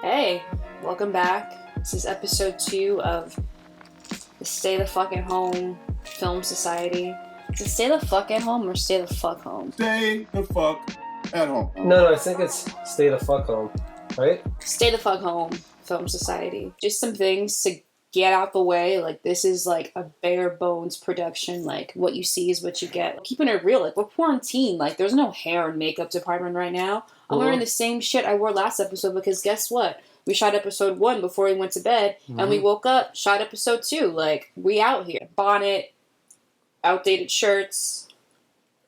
Hey, welcome back. This is episode 2 of the Stay the Fuck at Home Film Society. Is it Stay the Fuck at Home or Stay the Fuck Home? Stay the fuck at home. No, I think it's Stay the Fuck Home, right? Stay the Fuck Home Film Society. Just some things to get out the way. Like, this is like a bare bones production. Like, what you see is what you get. Keeping it real. Like, we're quarantined. Like, there's no hair and makeup department right now. I'm wearing the same shit I wore last episode because guess what? We shot episode 1 before we went to bed, and we woke up, shot episode 2. Like, we out here. Bonnet, outdated shirts,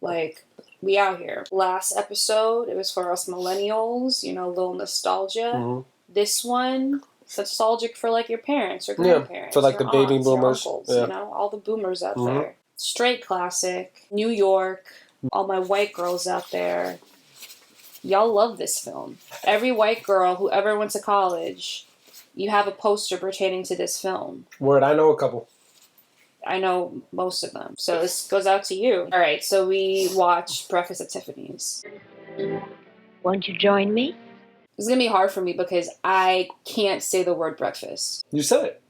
like, we out here. Last episode, it was for us millennials, you know, a little nostalgia. This one, it's nostalgic for, like, your parents or grandparents. For, like, your the baby aunts, boomers. your uncles, you know, all the boomers out there. Straight classic. New York. All my white girls out there. Y'all love this film. Every white girl who ever went to college, you have a poster pertaining to this film. Word, I know a couple. I know most of them. So this goes out to you. All right, so we watched Breakfast at Tiffany's. Won't you join me? It's going to be hard for me because I can't say the word breakfast. You said it.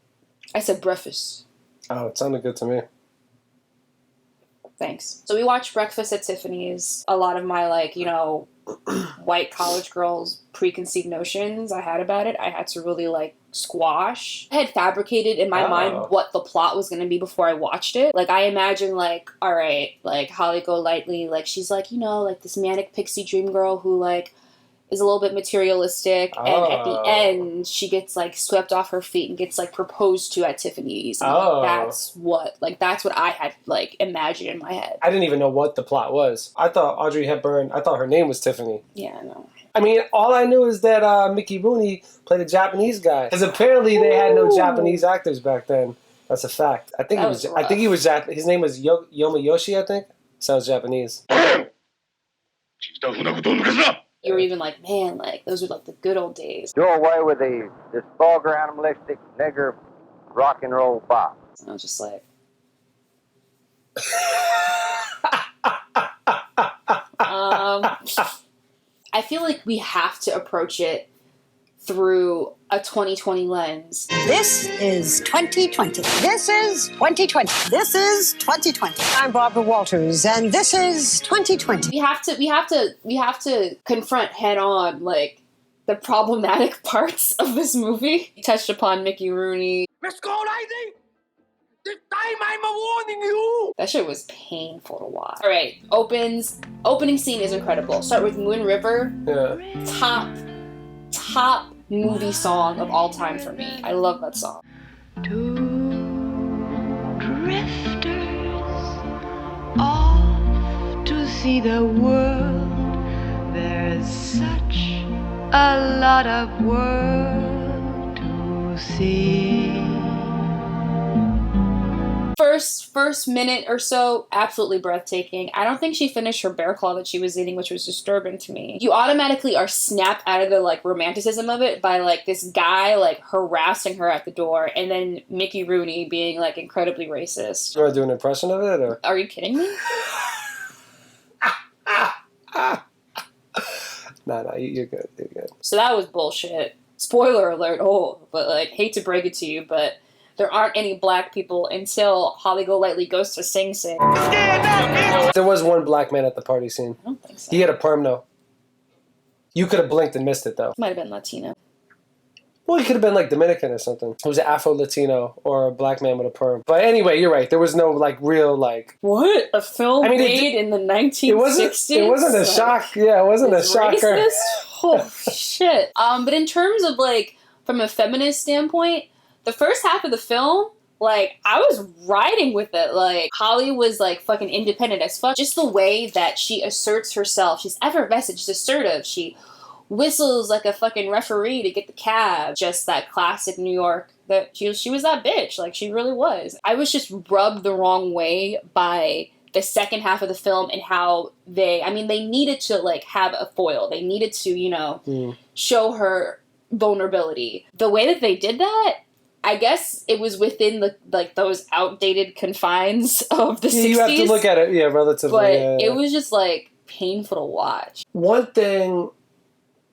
I said breakfast. Oh, it sounded good to me. Thanks. So we watched Breakfast at Tiffany's. A lot of my, like, you know, white college girls preconceived notions I had about it, I had to really, like, squash. I had fabricated in my mind what the plot was going to be before I watched it. Like, I imagined, like, all right, like, Holly Golightly, like, she's, like, you know, like, this manic pixie dream girl who, like, is a little bit materialistic, and at the end, she gets, like, swept off her feet and gets, like, proposed to at Tiffany's. And, like, that's what I had, like, imagined in my head. I didn't even know what the plot was. I thought Audrey Hepburn, I thought her name was Tiffany. Yeah, I know. I mean, all I knew is that Mickey Rooney played a Japanese guy. Because apparently they had no Japanese actors back then. That's a fact. I think he was Japanese. His name was Yomayoshi, I think. Sounds Japanese. You were even like, man, like, those were, like, the good old days. Do away with this vulgar, animalistic, nigger rock and roll pop. And I was just like... I feel like we have to approach it through a 2020 lens. This is 2020. This is 2020. This is 2020. I'm Barbara Walters, and this is 2020. We have to confront head on, like, the problematic parts of this movie. We touched upon Mickey Rooney. Miss Golightly, this time I'm warning you. That shit was painful to watch. All right, opening scene is incredible. Start with Moon River. Yeah. Top movie song of all time for me. I love that song. Two drifters off to see the world. There's such a lot of world to see. First minute or so, absolutely breathtaking. I don't think she finished her bear claw that she was eating, which was disturbing to me. You automatically are snapped out of the, like, romanticism of it by, like, this guy, like, harassing her at the door, and then Mickey Rooney being, like, incredibly racist. You want to do an impression of it, or? Are you kidding me? No, you're good. You're good. So that was bullshit. Spoiler alert, but, like, hate to break it to you, but there aren't any black people until Holly Golightly goes to Sing Sing. There was one black man at the party scene. I don't think so. He had a perm, though. You could have blinked and missed it, though. Might have been Latino. Well, he could have been, like, Dominican or something. It was an Afro-Latino or a black man with a perm. But anyway, you're right. There was no, like, real, like... What? A film made in the 1960s? It wasn't a shock. Yeah, it wasn't a shocker. Racist? Oh, shit. But in terms of, like, from a feminist standpoint, the first half of the film, like, I was riding with it. Like, Holly was, like, fucking independent as fuck. Just the way that she asserts herself. She's effervescent. She's assertive. She whistles like a fucking referee to get the cab. Just that classic New York. That she was that bitch. Like, she really was. I was just rubbed the wrong way by the second half of the film and how they needed to, like, have a foil. They needed to, you know, show her vulnerability. The way that they did that, I guess it was within the, like, those outdated confines of the 60s. You have to look at it, relatively. But it was just, like, painful to watch. One thing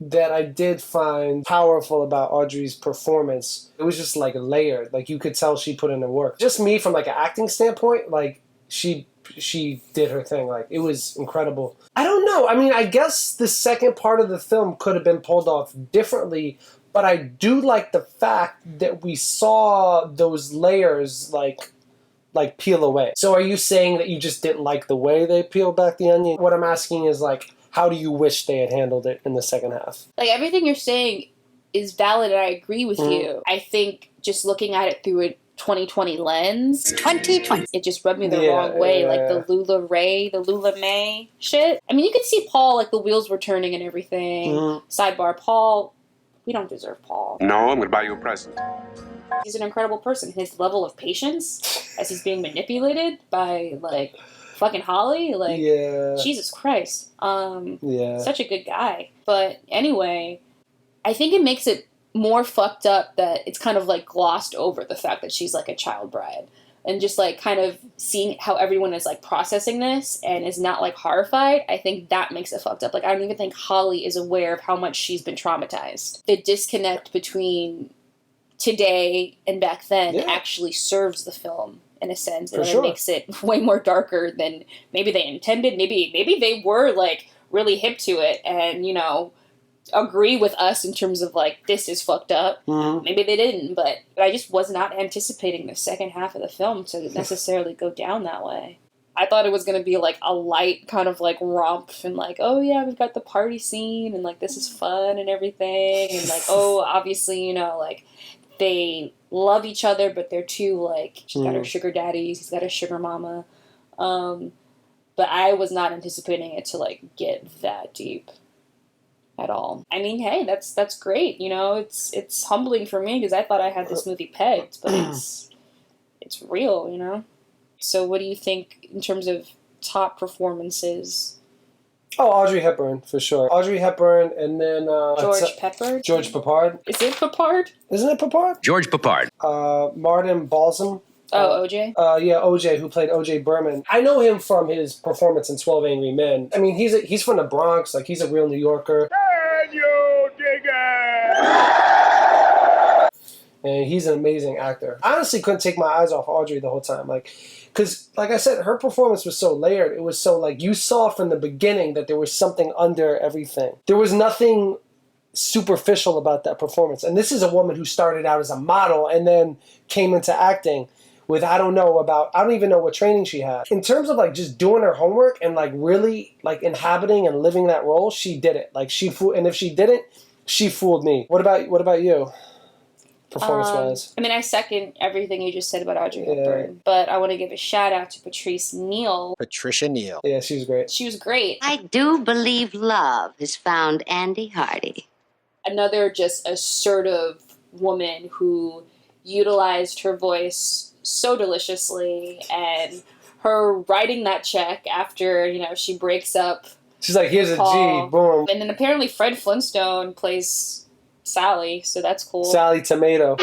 that I did find powerful about Audrey's performance, it was just like layered. Like you could tell she put in the work. Just me from like an acting standpoint, like she did her thing. Like it was incredible. I don't know. I mean, I guess the second part of the film could have been pulled off differently, but I do like the fact that we saw those layers like peel away. So are you saying that you just didn't like the way they peeled back the onion? What I'm asking is like, how do you wish they had handled it in the second half? Like, everything you're saying is valid, and I agree with you. I think just looking at it through a 2020 lens, 2020. it just rubbed me the wrong way. Like the Lula May shit. I mean, you could see Paul, like the wheels were turning and everything. Sidebar, Paul, we don't deserve Paul. No, I'm going to buy you a present. He's an incredible person. His level of patience as he's being manipulated by, like, fucking Holly, like, Jesus Christ. Such a good guy. But anyway, I think it makes it more fucked up that it's kind of, like, glossed over the fact that she's, like, a child bride. And just, like, kind of seeing how everyone is, like, processing this and is not, like, horrified, I think that makes it fucked up. Like, I don't even think Holly is aware of how much she's been traumatized. The disconnect between today and back then actually serves the film in a sense, and it makes it way more darker than maybe they intended. Maybe they were like really hip to it and, you know, agree with us in terms of like, this is fucked up. Maybe they didn't, but I just was not anticipating the second half of the film to necessarily go down that way. I thought it was going to be like a light kind of like romp and like, oh yeah, we've got the party scene and like this is fun and everything, and like, oh, obviously, you know, like they love each other, but they're two, like, she's got her sugar daddies, he's got her sugar mama. But I was not anticipating it to, like, get that deep at all. I mean, hey, that's great, you know, it's humbling for me because I thought I had this movie pegged, but it's real, you know? So what do you think in terms of top performances? Oh, Audrey Hepburn, for sure. Audrey Hepburn, and then... George Peppard? George Peppard. Is it Peppard? Isn't it Peppard? George Peppard. Martin Balsam. OJ? Yeah, OJ, who played OJ Berman. I know him from his performance in 12 Angry Men. I mean, he's from the Bronx. Like, he's a real New Yorker. Can you dig it? And he's an amazing actor. I honestly couldn't take my eyes off Audrey the whole time. Like, because, like I said, her performance was so layered. It was so, like, you saw from the beginning that there was something under everything. There was nothing superficial about that performance. And this is a woman who started out as a model and then came into acting with, I don't even know what training she had. In terms of, like, just doing her homework and, like, really, like, inhabiting and living that role, she did it. Like, and if she didn't, she fooled me. What about you? Performance-wise. I mean, I second everything you just said about Audrey Hepburn, but I want to give a shout out to Patricia Neal. Yeah, she was great. She was great. I do believe love has found Andy Hardy. Another just assertive woman who utilized her voice so deliciously, and her writing that check after, you know, she breaks up. She's like, here's Paul. a G, boom. And then apparently Fred Flintstone plays Sally, so that's cool. Sally Tomato.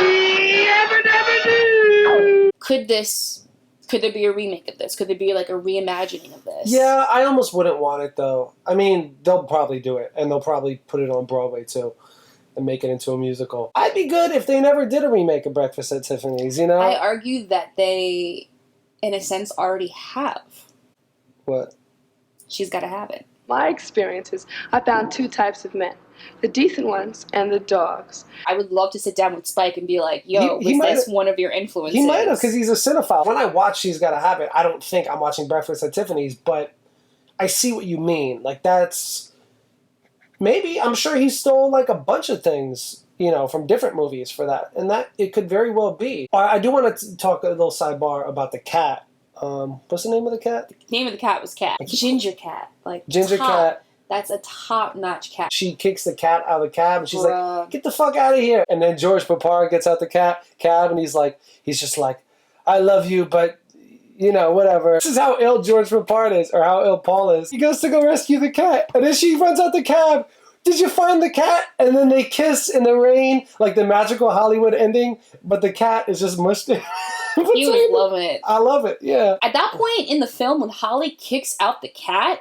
Could there be a remake of this? Could there be like a reimagining of this? Yeah, I almost wouldn't want it though. I mean, they'll probably do it, and they'll probably put it on Broadway too, and make it into a musical. I'd be good if they never did a remake of Breakfast at Tiffany's, you know? I argue that they, in a sense, already have. What? She's got to have it. My experiences, I found two types of men. The decent ones and the dogs. I would love to sit down with Spike and be like, yo, was this one of your influences? He might have, because he's a cinephile. When I watch She's Gotta Have It, I don't think I'm watching Breakfast at Tiffany's, but I see what you mean. Like, that's... Maybe, I'm sure he stole, like, a bunch of things, you know, from different movies for that. And that, it could very well be. I do want to talk a little sidebar about the cat. What's the name of the cat? The name of the cat was Cat. Ginger Cat. Like, Ginger Cat. That's a top-notch cat. She kicks the cat out of the cab, and she's like, get the fuck out of here. And then George Peppard gets out the cab, and he's just like, I love you, but, you know, whatever. This is how ill George Peppard is, or how ill Paul is. He goes to go rescue the cat, and then she runs out the cab. Did you find the cat? And then they kiss in the rain, like the magical Hollywood ending, but the cat is just mushed in. He was loving it. I love it, yeah. At that point in the film, when Holly kicks out the cat,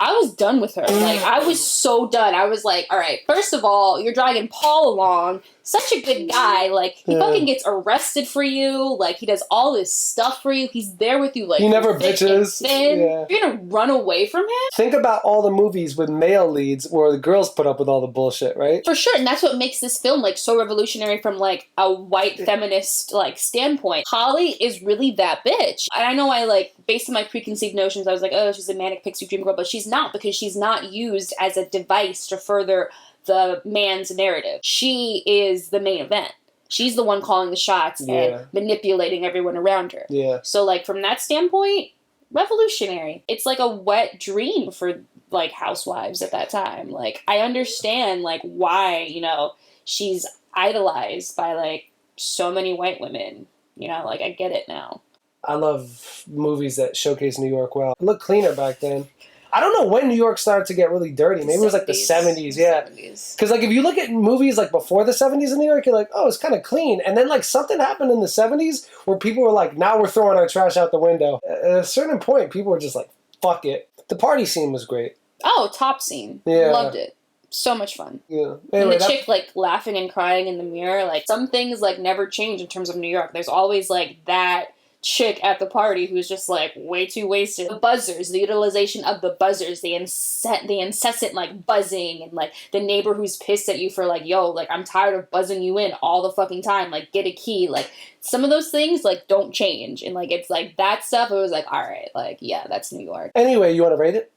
I was done with her. Like, I was so done. I was like, all right, first of all, you're dragging Paul along. Such a good guy. Like, he fucking gets arrested for you. Like, he does all this stuff for you. He's there with you, like, he never bitches. Yeah. You're gonna run away from him? Think about all the movies with male leads where the girls put up with all the bullshit, right? For sure. And that's what makes this film, like, so revolutionary from, like, a white feminist, like, standpoint. Holly is really that bitch. And I know I, like, based on my preconceived notions, I was like, oh, she's a manic pixie dream girl. But she's not, because she's not used as a device to further the man's narrative. She is the main event. She's the one calling the shots and manipulating everyone around her. Yeah. So, like, from that standpoint, revolutionary. It's like a wet dream for, like, housewives at that time. Like, I understand, like, why, you know, she's idolized by, like, so many white women. You know, like, I get it now. I love movies that showcase New York well. It looked cleaner back then. I don't know when New York started to get really dirty. Maybe it was like the 70s, yeah. Because like if you look at movies like before the 70s in New York, you're like, oh, it's kind of clean. And then like something happened in the 70s where people were like, now we're throwing our trash out the window. At a certain point, people were just like, fuck it. The party scene was great. Oh, top scene. Yeah. Loved it. So much fun. Yeah. Anyway, and the chick like laughing and crying in the mirror, like some things like never change in terms of New York. There's always like that chick at the party who's just like way too wasted. The buzzers, the utilization of the buzzers, the incessant like buzzing, and like the neighbor who's pissed at you for like, yo, like I'm tired of buzzing you in all the fucking time, like get a key. Like some of those things like don't change, and like it's like that stuff. It was like, all right, like yeah, that's New York. Anyway, you want to rate it?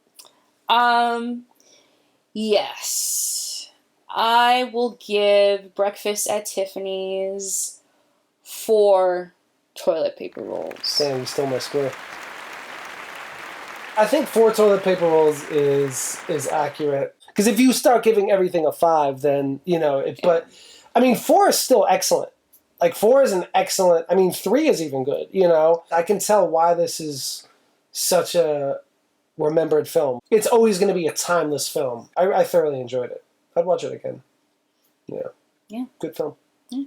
Yes, I will give Breakfast at Tiffany's 4 toilet paper rolls. Damn, you stole my square. I think 4 toilet paper rolls is accurate. Because if you start giving everything a 5, then, you know, but, I mean, 4 is still excellent. Like, 4 is an excellent, I mean, 3 is even good, you know? I can tell why this is such a remembered film. It's always going to be a timeless film. I thoroughly enjoyed it. I'd watch it again. Yeah. Yeah. Good film. Yeah.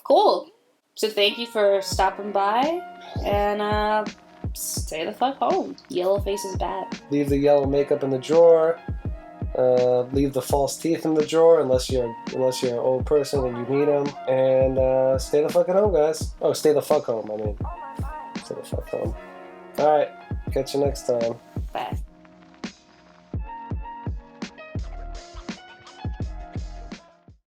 Cool. So thank you for stopping by, and stay the fuck home. Yellowface is bad. Leave the yellow makeup in the drawer. Leave the false teeth in the drawer unless you're an old person and you need them. And stay the fuck at home, guys. Oh, stay the fuck home. I mean, stay the fuck home. All right. Catch you next time. Bye.